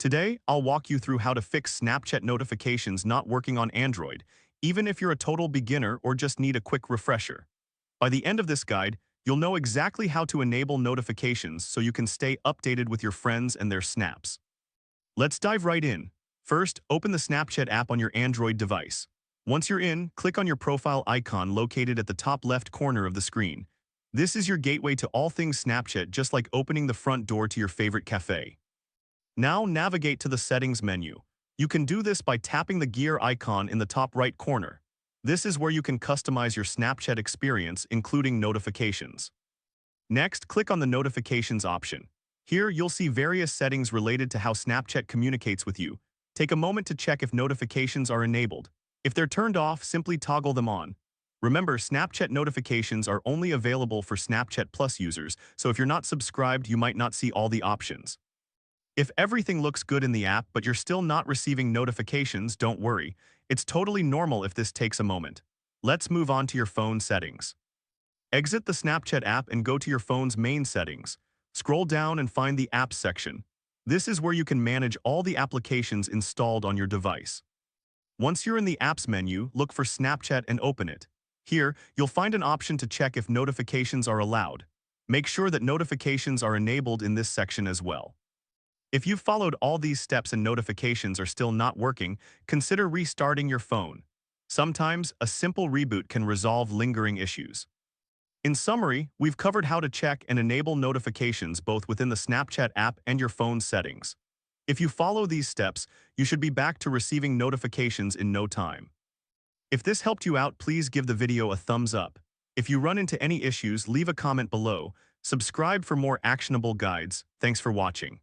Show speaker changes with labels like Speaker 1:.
Speaker 1: Today, I'll walk you through how to fix Snapchat notifications not working on Android, even if you're a total beginner or just need a quick refresher. By the end of this guide, you'll know exactly how to enable notifications so you can stay updated with your friends and their snaps. Let's dive right in. First, open the Snapchat app on your Android device. Once you're in, click on your profile icon located at the top left corner of the screen. This is your gateway to all things Snapchat, just like opening the front door to your favorite cafe. Now navigate to the Settings menu. You can do this by tapping the gear icon in the top right corner. This is where you can customize your Snapchat experience, including notifications. Next, click on the Notifications option. Here, you'll see various settings related to how Snapchat communicates with you. Take a moment to check if notifications are enabled. If they're turned off, simply toggle them on. Remember, Snapchat notifications are only available for Snapchat Plus users, so if you're not subscribed, you might not see all the options. If everything looks good in the app but you're still not receiving notifications, don't worry. It's totally normal if this takes a moment. Let's move on to your phone settings. Exit the Snapchat app and go to your phone's main settings. Scroll down and find the Apps section. This is where you can manage all the applications installed on your device. Once you're in the Apps menu, look for Snapchat and open it. Here, you'll find an option to check if notifications are allowed. Make sure that notifications are enabled in this section as well. If you've followed all these steps and notifications are still not working, consider restarting your phone. Sometimes, a simple reboot can resolve lingering issues. In summary, we've covered how to check and enable notifications both within the Snapchat app and your phone settings. If you follow these steps, you should be back to receiving notifications in no time. If this helped you out, please give the video a thumbs up. If you run into any issues, leave a comment below. Subscribe for more actionable guides. Thanks for watching.